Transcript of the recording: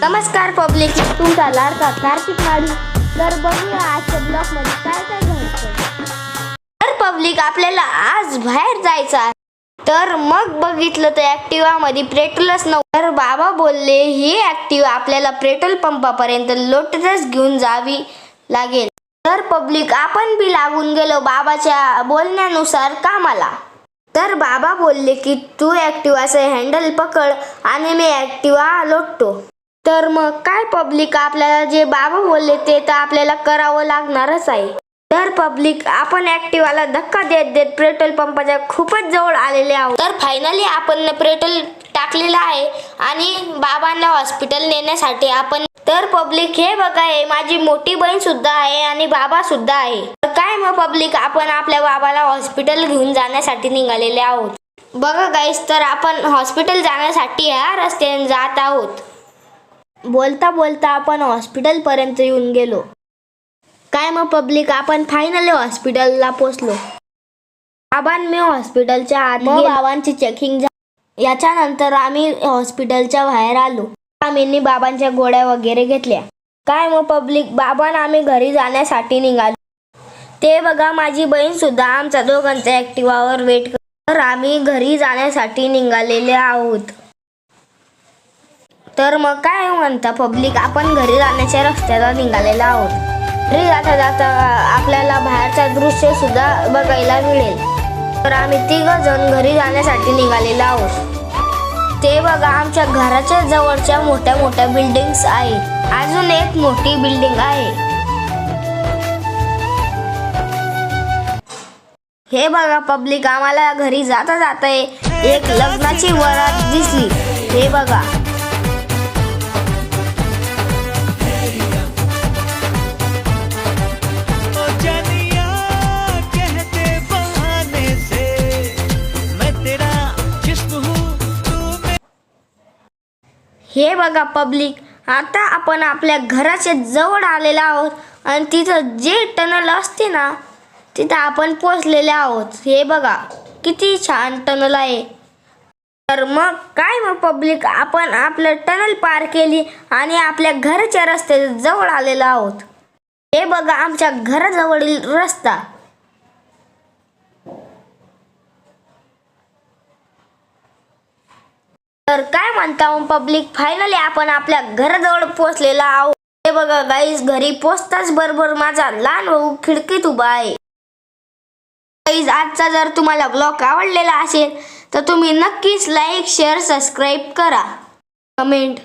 नमस्कार पब्लिक, तुमचा लाडका कार्तिक माडी. तर बघूया आजच्या ब्लॉग मध्ये काय काय घडतं. तर पब्लिक, आपल्याला आज बाहेर जायचं आहे. तर मग बघितलं तर ऍक्टिवा मध्ये पेट्रोलच नव्हतं. तर बाबा बोलले ही ऍक्टिवा आपल्याला पेट्रोल पंपापर्यंत लोटतच घेऊन जावी लागेल. तर पब्लिक, आपण बी लागून गेलो बाबाच्या बोलण्यानुसार कामाला. तर बाबा बोलले की तू ऍक्टिवाचं हँडल पकड आणि मी ऍक्टिवा लोटतो. तर मग काय पब्लिक, आपल्याला जे बाबा बोलले ते तर आपल्याला करावं लागणारच आहे. तर पब्लिक, आपण ऍक्टिवाला धक्का देत देत पेट्रोल पंपाच्या खूपच जवळ आलेले आहोत. तर फायनली आपण पेट्रोल टाकलेलं आहे आणि बाबांना हॉस्पिटल नेण्यासाठी आपण. तर पब्लिक, हे बघा, हे माझी मोठी बहीण सुद्धा आहे आणि बाबा सुद्धा आहे. तर काय मग पब्लिक, आपण आपल्या बाबाला हॉस्पिटल घेऊन जाण्यासाठी निघालेले आहोत. बघा गाईस, तर आपण हॉस्पिटल जाण्यासाठी ह्या रस्त्याने जात आहोत. बोलता बोलता आपण हॉस्पिटल पर्यंत येऊन गेलो. काय मग पब्लिक, आपण फायनली हॉस्पिटलला पोहोचलो. बाबांनी हॉस्पिटलच्या आत बाबांची चेकिंग झाली. याच्यानंतर आम्ही हॉस्पिटलच्या बाहेर आलो. आम्ही बाबांच्या गोळ्या वगैरे घेतल्या. काय मग पब्लिक, बाबांना आम्ही घरी जाण्यासाठी निघालो. ते बघा, माझी बहीण सुद्धा आमच्या दोघांच्या ऍक्टिवावर वेट करत. तर आम्ही घरी जाण्यासाठी निघालेले आहोत. तर मग काय म्हणता पब्लिक, आपण घरी जाण्याच्या रस्त्याला निघालेलो आहोत. घरी जाता जाता आपल्याला बाहेरचा दृश्य सुद्धा बघायला मिळेल. तर आम्ही 3 जण घरी जाण्यासाठी निघालेलो आहोत. ते बघा, आमच्या घराच्या जवळच्या मोठ्या मोठ्या बिल्डिंग्स आहेत. अजून एक मोठी बिल्डिंग आहे. हे बघा पब्लिक, आम्हाला घरी जाता जाता एक लग्नाची वरात दिसली. हे बघा. हे बघा पब्लिक, आता आपण आपल्या घराच्या जवळ आलेलो आहोत आणि तिथं जे टनल असते ना, तिथं आपण पोहोचलेले आहोत. हे बघा, किती छान टनल आहे. तर मग काय मग पब्लिक, आपण आपलं टनल पार केली आणि आपल्या घराच्या रस्त्याच्या जवळ आलेलो आहोत. हे बघा, आमच्या घराजवळील रस्ता. तर काय म्हणता मग पब्लिक, फायनली आपण आपल्या घराजवळ पोहोचलेला आहोत. हे बघा गाईज, घरी पोहोचताच बरोबर माझा लहान भाऊ खिडकीत उभा आहे. गाईज, आजचा जर तुम्हाला ब्लॉग आवडलेला असेल तर तुम्ही नक्कीच लाईक, शेअर, सबस्क्राईब करा. कमेंट